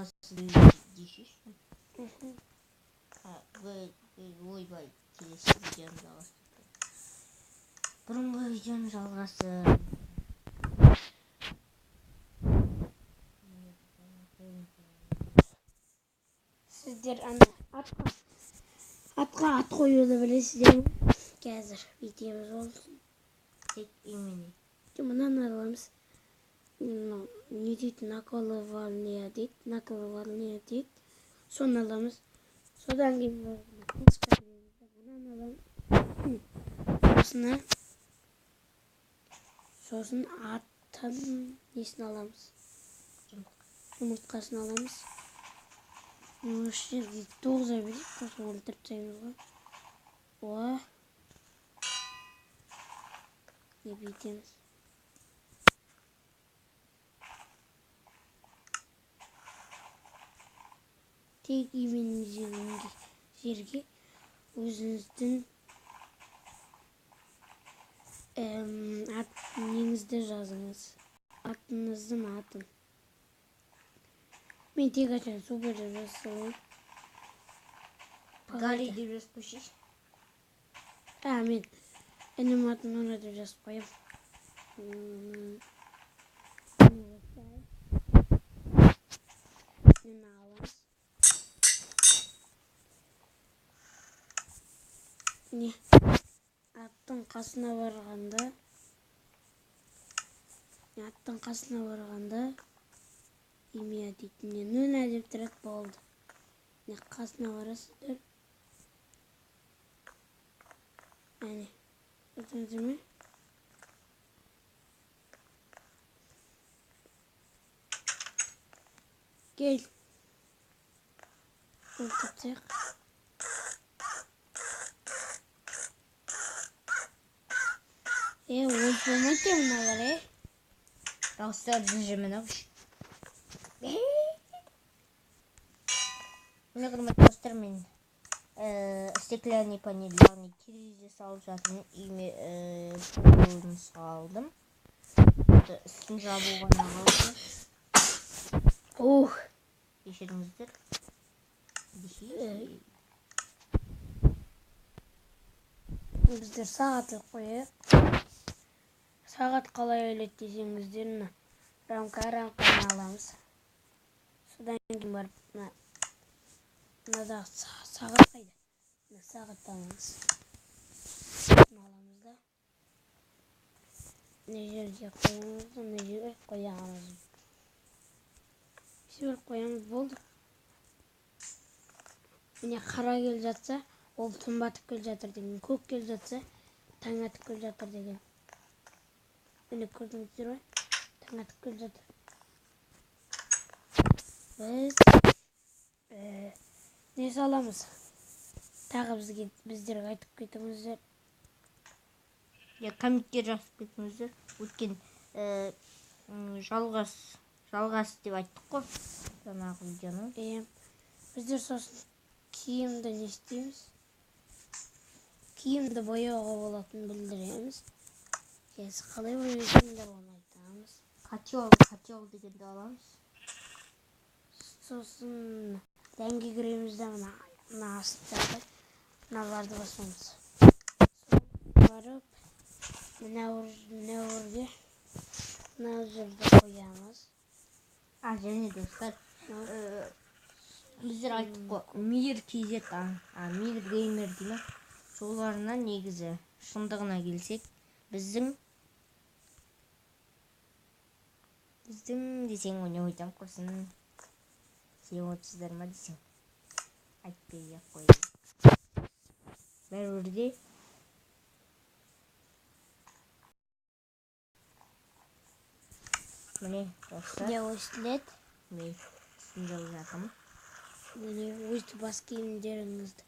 жалғасы дейсіз. Ойбай, келесі видеоны жалғастырды. Бұрынғы видеоның жалғасы. Сіздер атқа ат қоюды білесіздер ме? Қазір видеомыз болсын. Тек имени. Мынаны аламыз. Не дейді? Наколовальня дейді. Наколовальня дейді. Соны аламыз. Содан кейін мынаны аламыз. Сосын аттың несін аламыз? Жұмыртқасын аламыз. Осы жерге 9 ай берейік, сосын өлтіріп тастаймыз ғой. Не бүйтеміз. Тек именің жерге өзіңіздің неңізді жазыңыз. Атыңыздың атын. Мен тек açan супер деп жазсам. Гарри деп жазып қойсайшы. Мен інім атын оны деп жазып қоям. Мені аламыз. Аттың қасына барғанда имя дейтінен нөна деп тұрады болды. Қасына барасыздар. Әне, көрдіңіздер ме? Кел. Өлтірсек. Өліп болмайды мыналар, Дауыстар режимін ауыш. Міне құрметті достар, мен стеклянный панель, яғни терезе салып жатырмын. Үйме пулын салдым. Үстін жабуға қалды. Кешіріңіздер. Біздер сағатты қойып. Сағат қалай өледі десеңіздер, рамканы аламыз. Содан кейін барып, мынадағы сағат қайда? Сағат аламыз. Аламыз да. Не жерге қоямыз, не жерге қоямыз. Бір қоямыз болды. Міне қара кел жатса, ол түн батып кел жатыр деген. Көк кел жатса, таң атып кел жатыр деген. Міне көрдіңіздер ме? Таң атып кел жатыр. Біз не саламыз? Тағы біздерге айтып кетіңіздер. Комментке жазып кетіңіздер. Өткен жалғас деп айттық қой. Жаңағы видеоның. Біздер сосын киімді не істейміз? Киімді бояуға болатынын білдіреміз. Қазір қалай бояйтындар оны айтамыз. Котел дегенді аламыз. Сосын дәнге кіреміз де мына астарды, мыналарды басамыз. Барып, мына жерде қоямыз. Және достар, біздер айттық қой, Мир геймер деймін. Соларына негізі шындығына келсек, біздің десең өне ойдан құрсын. Сен отсыздар ма десең? Айтпай қойды. Бәрібірде міне достар. Осылет. Мен үстін жауып жатырмын. Міне өзді бас киімдеріңізді.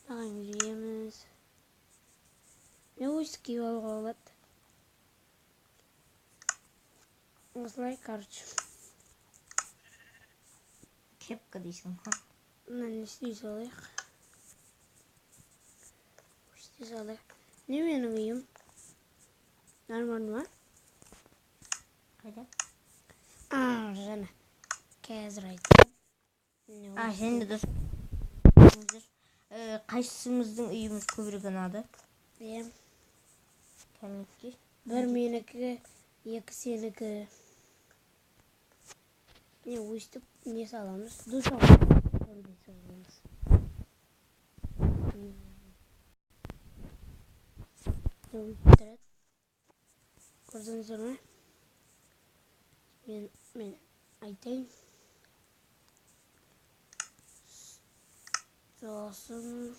Саған жүреміз. Мен өзді киіп алуға болады. Осылай, короче. Кепка дейсің. Мынаны істей салайық. Не менің үйім? Нормально ма? Қайда? Жана. Қазір айтам. Және де қайсымыздың үйіміз көбірек ұнады? Кәмекке? Bir meniki, iki seniki. Ne uçtuk, ne salamız? Duş alıyoruz. Evet. Gördüğünüz gibi ben aytayım. Soğusun.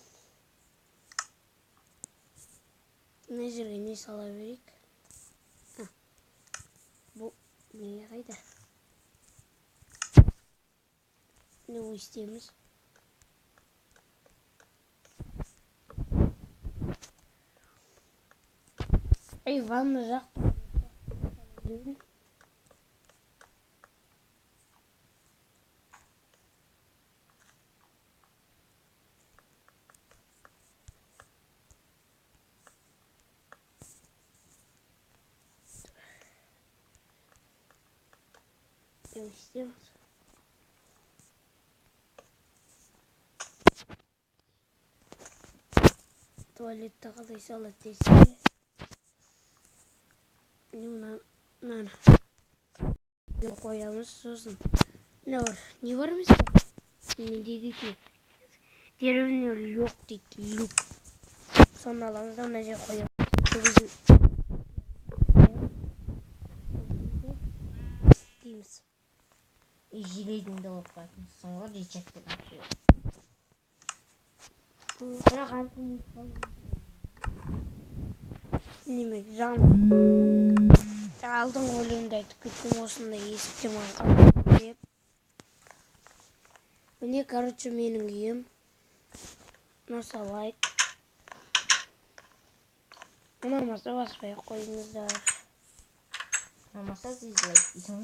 Ne жерге не сала берейік? Бұл не қайда? Не істейміз? Ванна жақ. Ne isteyemez? Tuvalette қалай салады десе. Мынаны қоямыз сосын. Не бар емес пе? Не дейді ке? Деревня люк дейді, люк. Соны аламыз да мына жерге қоямыз. Дейміз. Жилейдіңді алып қайтыңызсың ғой, речекті. Бірақ немек жан алдың өлеңді айтып кеттім, осында есікте маған деп. Міне, короче, менің үйім. Насалайық. Ұнамаса баспай қойыңыздар. Ұнамаса дизлайк дейсің.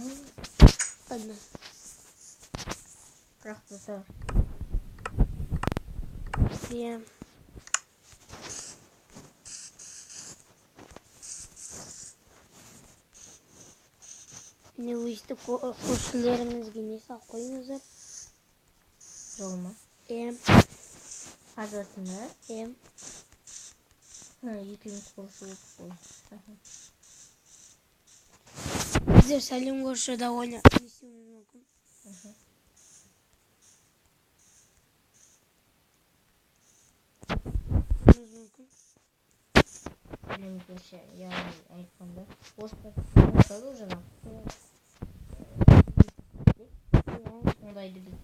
Ладно. Рахмет. Всем. Не өйстіп көршілеріңізге не сал қойыңыздар? Жолма. Азатыны. Екеуміз көрші өтіп қой. Біздер сәлем көрші довольно несуіміз мүмкін. Сәлем көрші, яғни айтқанда. Осылай жаңа. Ондайды біз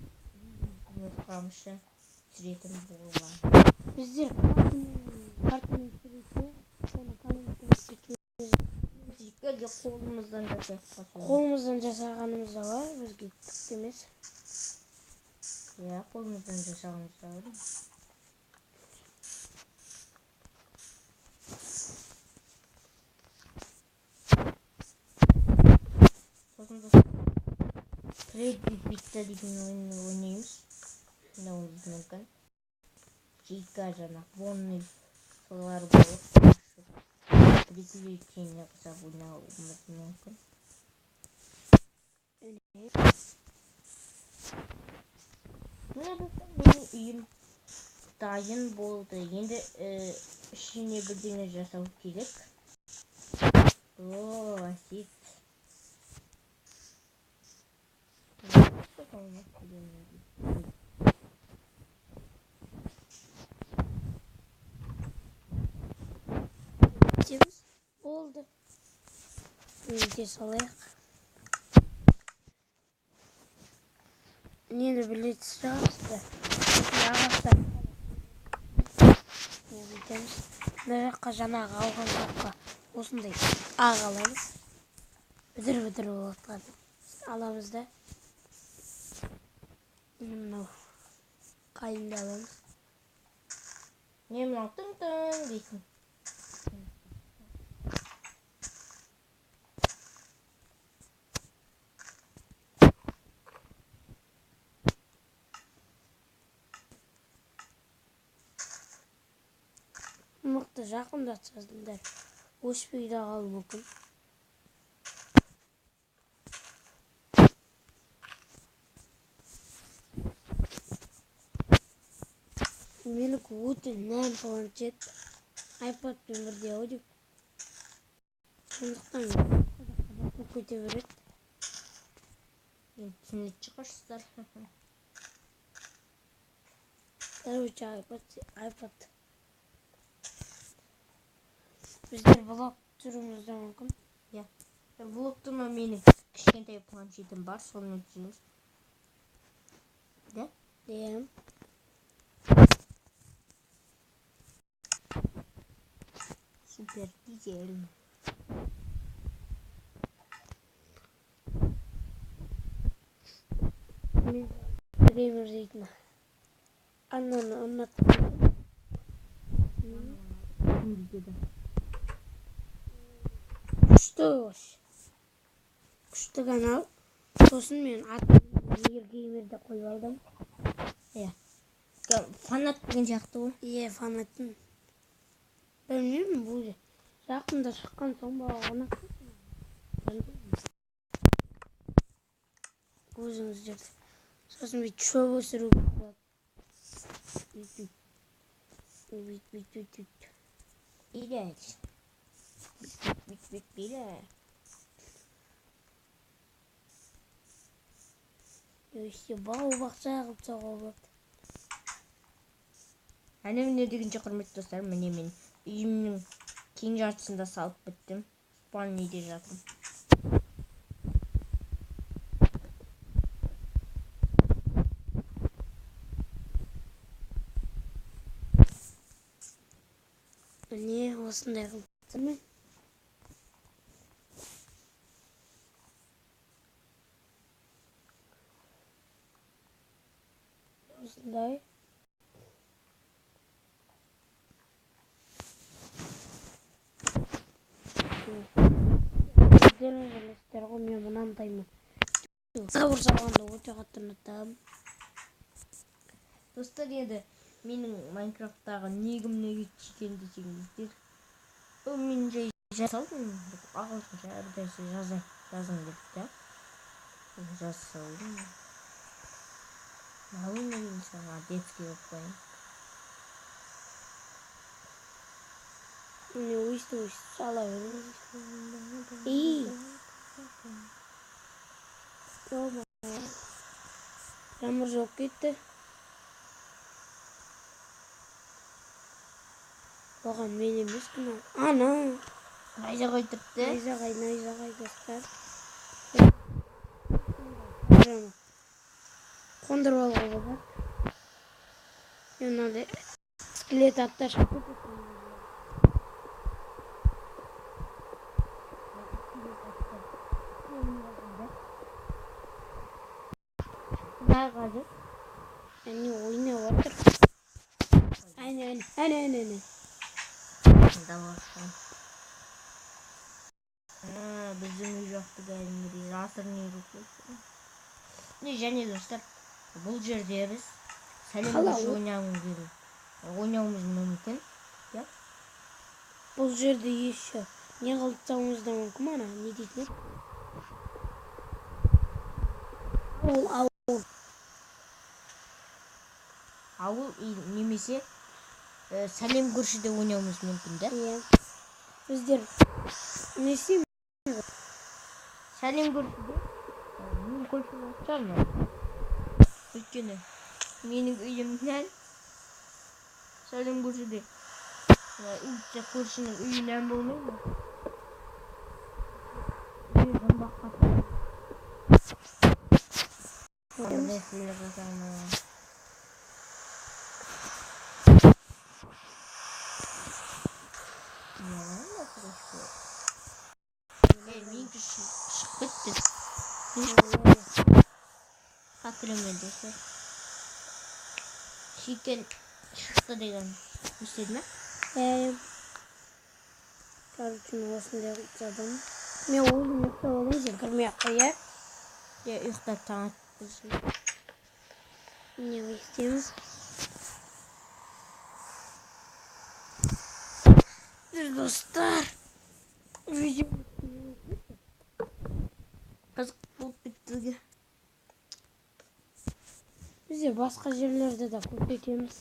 құрамышы түсіретін болған. Біздер картамен түсіретін, соны комментарий секілді. Бізге қолымыздан жасап Қолымыздан жасағанымыз да бар, бізге күшті емес. Қолымыздан жасағанымыз да бар. Кредит битті деген ойынны ойнаймыз. Ойнауымыз мүмкін. Жига жаңа бонный солар болып приключение жасап ойнауымыз мүмкін. Менің үйім дайын болды. Енді ішіне бірдеңе жасау керек. Асет. Теміз болды. Үйде салайық. Нені білетсіз жағасызды? Ағаштар. Не білетеміз? Мына жаққа жаңағы алған жаққа осындай ақ аламыз. Бүдір болатқан аламыз да. Мынау қайында аламыз. Не мынау тың-тың дейсің. Мықты жақындатсыздар. Өшпей де қалуы мүмкін. Менікі өте нәм планшет. iPadпен бірдей ау деп. Сондықтан көп кете береді. Енді түсінетін шығарсыздар. Короче, iPad. Біздер блог түсіруіміз де мүмкін. Иә. Блогта менің кішкентай планшетім бар, соны түсініңіз. Да? Иә. Супер, идеально. Мен геймер дейтін. Аннаны ұнаттым. Күшті канал. Сосын мен атымды геймерді қойып алдым. Иә. Фанат деген сияқты ғой. Иә, фанаттың. Білмеймін, бұл жақында шыққан соң бағана. Өзіңіздерді. Сосын бүйт шөп өсіру болады. Бүйт. Билет. Билет. Өсте бау-бақша қылып соға болады. Міне дегенше құрметті достар, міне мен үйімнің тең жартысында салып біттім. Спальныйде жатырмын. Міне осындай қылып тұрмын. Осындай. Сіздердің білесіздер ғой, мен мынандаймын. Сабыр салғанда өте қатты ұнатамын. Достар, енді менің Майнкрафттағы негім неге екен десеңіздер, мен жай жасалдым, ағылшынша әрдайсы жазым деп та. Жасалдым. Малым деген саған детский болып қойын. Міне өйсті сала беремін. Жаңбыр жауып кетті. Оған мен емес кінәлі. Ана! Найзағай тұрыпты. Найзағай достар. Қондырып алуға болады. Мен мынандай скелет аттар шығып кетеді. Ne kadar? Әне ойнап отыр. Әне. Давай. Біздің үй жақты кәдімгідей жасырын үй. Және достар, бұл жерде біз сәлемдесіп ойнауымыз мүмкін. Бұл жерде еще не қылтсауымыз да мүмкін, ана не дейтін еді? Ауыл немесе сәлем көршіде ойнауымыз мүмкін, да? Иә. Біздер не істейміз? Сәлем көршіде мен көршім айтамын. Өйткені менің үйімнен сәлем көршіде көршінің үйінен болмайды. Үйдің баққаты. Меніңкі шығып бітті. Қақырымен десе. Шикен шықты деген естеді ме? Короче, осындай қылтсадым. Мен ойын ұйықтап алайын, сен кірмей-ақ қоя. Ұйықтап таң атты. Не істейміз? Достар, видео қызық болып кетті. Бізде басқа жерлерде де көрсетеміз.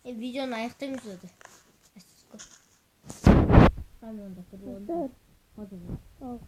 Videonu аяқтаймыз деді. Камерада көріп Dostlar. Hadi. Al.